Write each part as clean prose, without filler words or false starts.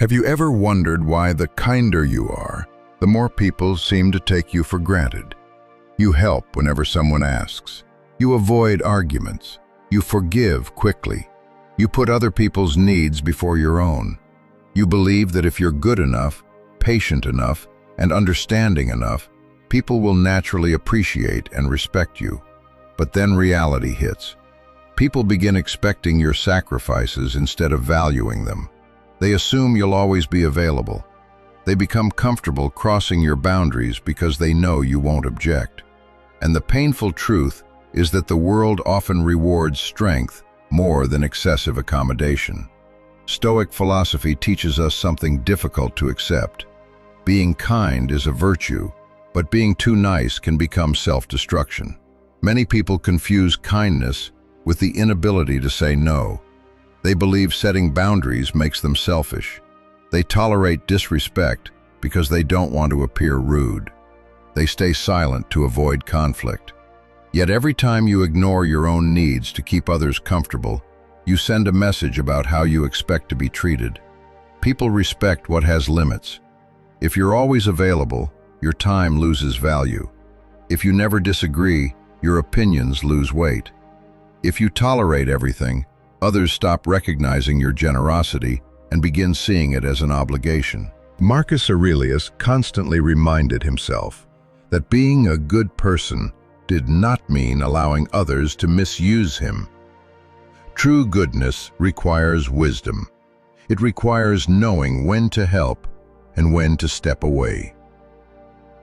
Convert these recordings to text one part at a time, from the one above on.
Have you ever wondered why the kinder you are, the more people seem to take you for granted? You help whenever someone asks. You avoid arguments. You forgive quickly. You put other people's needs before your own. You believe that if you're good enough, patient enough, and understanding enough, people will naturally appreciate and respect you. But then reality hits. People begin expecting your sacrifices instead of valuing them. They assume you'll always be available. They become comfortable crossing your boundaries because they know you won't object. And the painful truth is that the world often rewards strength more than excessive accommodation. Stoic philosophy teaches us something difficult to accept. Being kind is a virtue, but being too nice can become self-destruction. Many people confuse kindness with the inability to say no. They believe setting boundaries makes them selfish. They tolerate disrespect because they don't want to appear rude. They stay silent to avoid conflict. Yet every time you ignore your own needs to keep others comfortable, you send a message about how you expect to be treated. People respect what has limits. If you're always available, your time loses value. If you never disagree, your opinions lose weight. If you tolerate everything, others stop recognizing your generosity and begin seeing it as an obligation. Marcus Aurelius constantly reminded himself that being a good person did not mean allowing others to misuse him. True goodness requires wisdom. It requires knowing when to help and when to step away.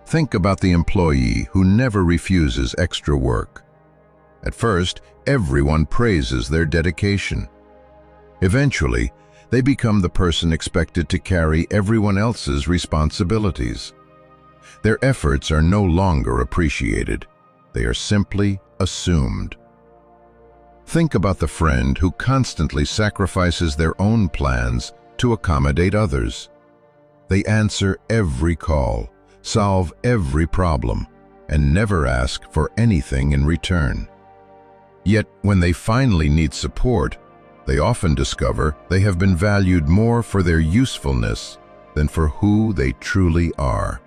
Think about the employee who never refuses extra work. At first, everyone praises their dedication. Eventually, they become the person expected to carry everyone else's responsibilities. Their efforts are no longer appreciated. They are simply assumed. Think about the friend who constantly sacrifices their own plans to accommodate others. They answer every call, solve every problem, and never ask for anything in return. Yet, when they finally need support, they often discover they have been valued more for their usefulness than for who they truly are.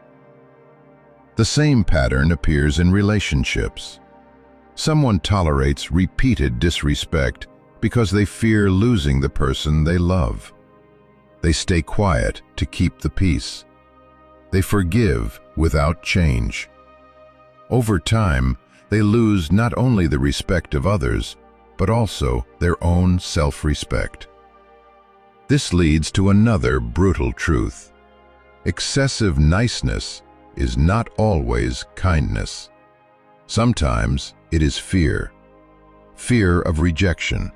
The same pattern appears in relationships. Someone tolerates repeated disrespect because they fear losing the person they love. They stay quiet to keep the peace. They forgive without change. Over time, they lose not only the respect of others, but also their own self-respect. This leads to another brutal truth. Excessive niceness is not always kindness. Sometimes it is fear. Fear of rejection,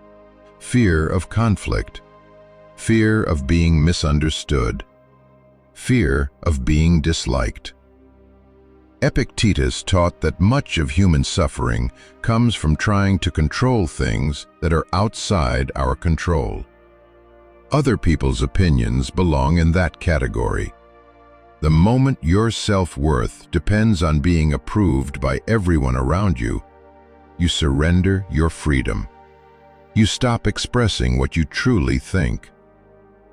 fear of conflict, fear of being misunderstood, fear of being disliked. Epictetus taught that much of human suffering comes from trying to control things that are outside our control. Other people's opinions belong in that category. The moment your self-worth depends on being approved by everyone around you, you surrender your freedom. You stop expressing what you truly think.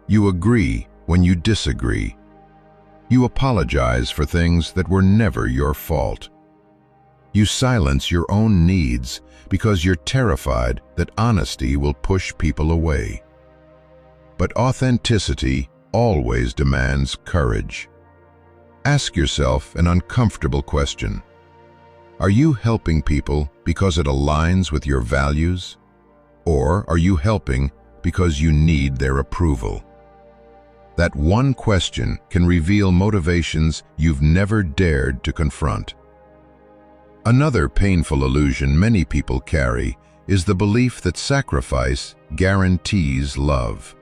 You agree when you disagree. You apologize for things that were never your fault. You silence your own needs because you're terrified that honesty will push people away. But authenticity always demands courage. Ask yourself an uncomfortable question. Are you helping people because it aligns with your values? Or are you helping because you need their approval? That one question can reveal motivations you've never dared to confront. Another painful illusion many people carry is the belief that sacrifice guarantees love.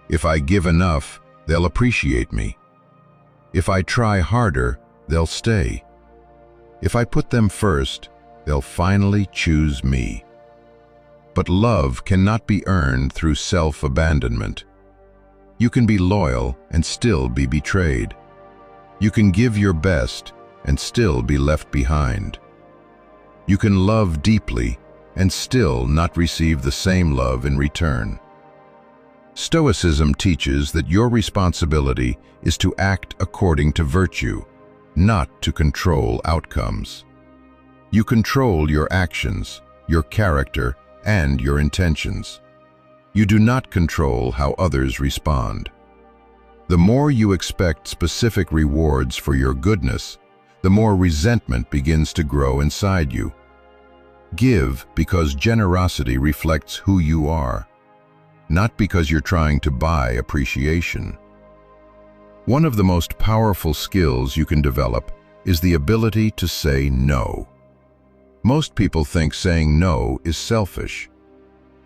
If I give enough, they'll appreciate me. If I try harder, they'll stay. If I put them first, they'll finally choose me. But love cannot be earned through self-abandonment. You can be loyal and still be betrayed. You can give your best and still be left behind. You can love deeply and still not receive the same love in return. Stoicism teaches that your responsibility is to act according to virtue, not to control outcomes. You control your actions, your character, and your intentions. You do not control how others respond. The more you expect specific rewards for your goodness, the more resentment begins to grow inside you. Give because generosity reflects who you are, not because you're trying to buy appreciation. One of the most powerful skills you can develop is the ability to say no. Most people think saying no is selfish.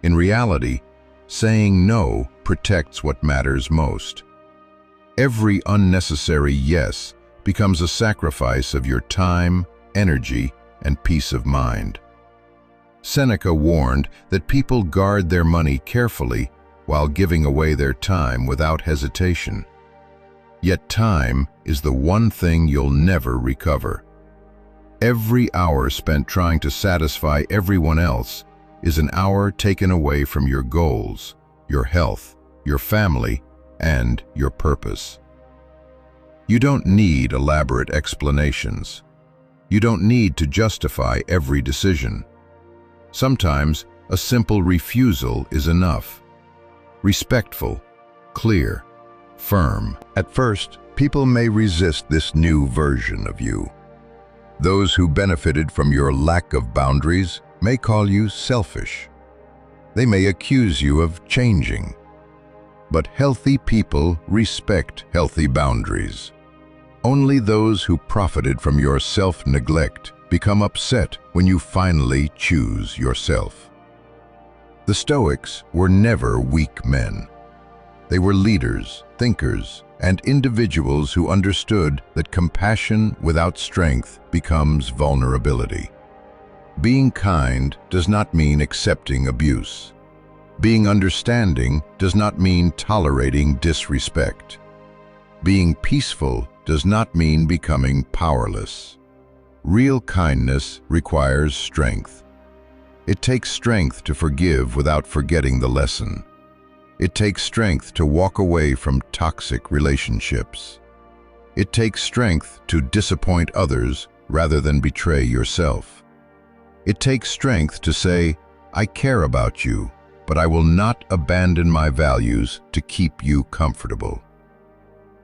In reality, saying no protects what matters most. Every unnecessary yes becomes a sacrifice of your time, energy, and peace of mind. Seneca warned that people guard their money carefully while giving away their time without hesitation. Yet time is the one thing you'll never recover. Every hour spent trying to satisfy everyone else is an hour taken away from your goals, your health, your family, and your purpose. You don't need elaborate explanations. You don't need to justify every decision. Sometimes a simple refusal is enough. Respectful, clear, firm. At first, people may resist this new version of you. Those who benefited from your lack of boundaries may call you selfish. They may accuse you of changing. But healthy people respect healthy boundaries. Only those who profited from your self-neglect become upset when you finally choose yourself. The Stoics were never weak men. They were leaders, thinkers, and individuals who understood that compassion without strength becomes vulnerability. Being kind does not mean accepting abuse. Being understanding does not mean tolerating disrespect. Being peaceful does not mean becoming powerless. Real kindness requires strength. It takes strength to forgive without forgetting the lesson. It takes strength to walk away from toxic relationships. It takes strength to disappoint others rather than betray yourself. It takes strength to say, "I care about you, but I will not abandon my values to keep you comfortable."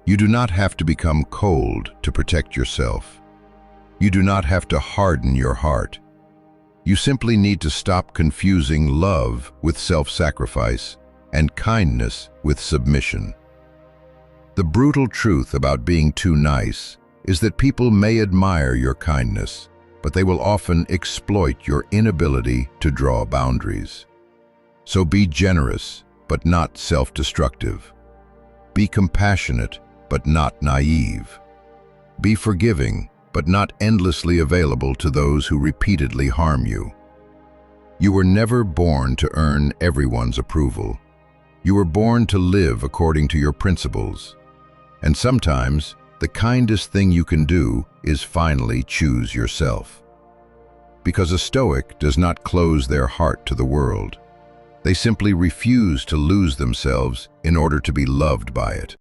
You do not have to become cold to protect yourself. You do not have to harden your heart. You simply need to stop confusing love with self-sacrifice and kindness with submission. The brutal truth about being too nice is that people may admire your kindness, but they will often exploit your inability to draw boundaries. So be generous, but not self-destructive. Be compassionate, but not naive. Be forgiving, but not endlessly available to those who repeatedly harm you. You were never born to earn everyone's approval. You were born to live according to your principles. And sometimes, the kindest thing you can do is finally choose yourself. Because a Stoic does not close their heart to the world. They simply refuse to lose themselves in order to be loved by it.